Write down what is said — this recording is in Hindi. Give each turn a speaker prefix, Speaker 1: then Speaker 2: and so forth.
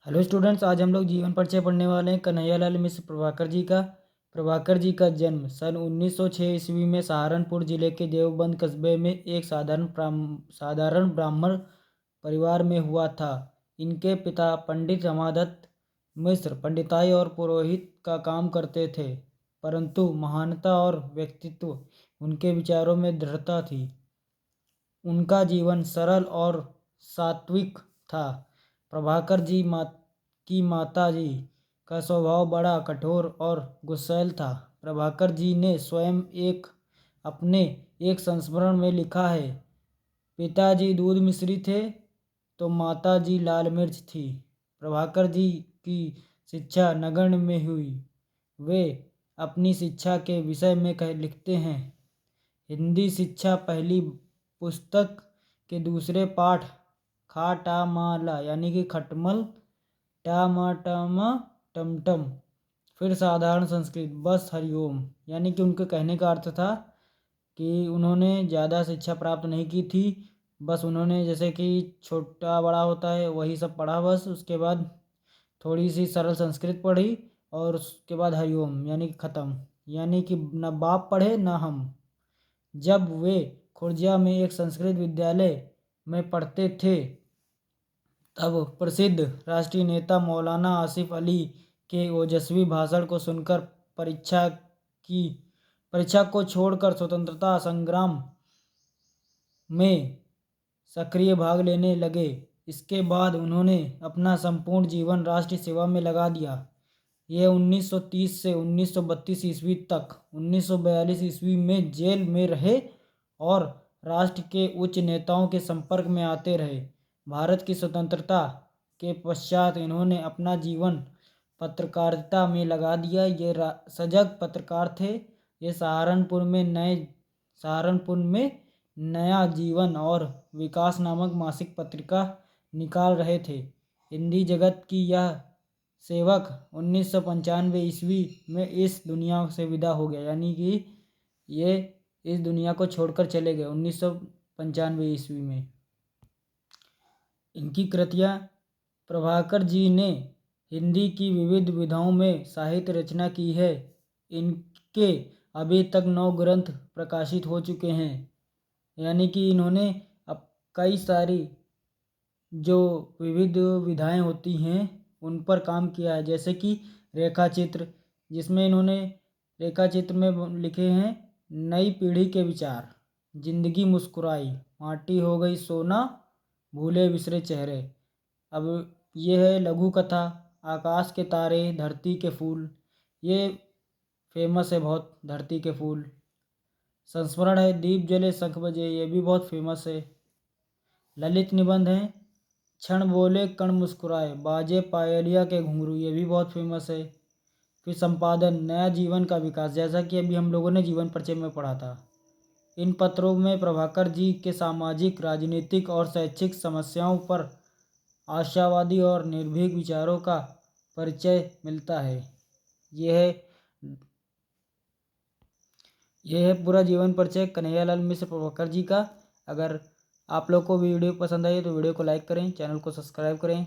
Speaker 1: हेलो स्टूडेंट्स, आज हम लोग जीवन परिचय पढ़ने वाले हैं कन्हैयालाल मिश्र प्रभाकर जी का। प्रभाकर जी का जन्म सन 1906 ईस्वी में सहारनपुर जिले के देवबंद कस्बे में एक साधारण ब्राह्मण परिवार में हुआ था। इनके पिता पंडित रमादत्त मिश्र पंडिताई और पुरोहित का काम करते थे, परंतु महानता और व्यक्तित्व उनके विचारों में दृढ़ता थी। उनका जीवन सरल और सात्विक था। प्रभाकर जी की माता जी का स्वभाव बड़ा कठोर और गुस्सैल था। प्रभाकर जी ने स्वयं अपने एक संस्मरण में लिखा है, पिताजी दूध मिश्री थे तो माता जी लाल मिर्च थी। प्रभाकर जी की शिक्षा नगण्य में हुई। वे अपनी शिक्षा के विषय में लिखते हैं, हिंदी शिक्षा पहली पुस्तक के दूसरे पाठ खाटामाला यानी कि खटमल टामाटामा टमटम, फिर साधारण संस्कृत बस हरिओम। यानी कि उनके कहने का अर्थ था कि उन्होंने ज़्यादा शिक्षा प्राप्त नहीं की थी, बस उन्होंने जैसे कि छोटा बड़ा होता है वही सब पढ़ा बस। उसके बाद थोड़ी सी सरल संस्कृत पढ़ी और उसके बाद हरिओम यानी कि ख़त्म। यानी कि न बाप पढ़े न हम। जब वे खुर्जा में एक संस्कृत विद्यालय में पढ़ते थे तब प्रसिद्ध राष्ट्रीय नेता मौलाना आसिफ अली के ओजस्वी भाषण को सुनकर परीक्षा को छोड़कर स्वतंत्रता संग्राम में सक्रिय भाग लेने लगे। इसके बाद उन्होंने अपना संपूर्ण जीवन राष्ट्र सेवा में लगा दिया। यह 1930 से 1932 ईस्वी तक 1942 ईस्वी में जेल में रहे और राष्ट्र के उच्च नेताओं के संपर्क में आते रहे। भारत की स्वतंत्रता के पश्चात इन्होंने अपना जीवन पत्रकारिता में लगा दिया। ये सजग पत्रकार थे। ये सहारनपुर में नया जीवन और विकास नामक मासिक पत्रिका निकाल रहे थे। हिंदी जगत की यह सेवक 1995 ईस्वी में इस दुनिया से विदा हो गया। यानी कि ये इस दुनिया को छोड़कर चले गए 1995 ईस्वी में। इनकी कृतियाँ, प्रभाकर जी ने हिंदी की विविध विधाओं में साहित्य रचना की है। इनके अभी तक 9 ग्रंथ प्रकाशित हो चुके हैं। यानी कि इन्होंने अब कई सारी जो विविध विधाएं होती हैं उन पर काम किया है। जैसे कि रेखा चित्र, जिसमें इन्होंने रेखा चित्र में लिखे हैं, नई पीढ़ी के विचार, जिंदगी मुस्कुराई, माटी हो गई सोना, भूले बिसरे चेहरे। अब ये है लघु कथा, आकाश के तारे, धरती के फूल, ये फेमस है बहुत, धरती के फूल। संस्मरण है, दीप जले शंख बजे, ये भी बहुत फेमस है। ललित निबंध हैं, क्षण बोले कण मुस्कुराए, बाजे पायलिया के घुंघरू, ये भी बहुत फेमस है। फिर संपादन, नया जीवन का विकास, जैसा कि अभी हम लोगों ने जीवन परिचय में पढ़ा था। इन पत्रों में प्रभाकर जी के सामाजिक, राजनीतिक और शैक्षिक समस्याओं पर आशावादी और निर्भीक विचारों का परिचय मिलता है। यह है पूरा जीवन परिचय कन्हैयालाल मिश्र प्रभाकर जी का। अगर आप लोग को वीडियो पसंद आई तो वीडियो को लाइक करें, चैनल को सब्सक्राइब करें।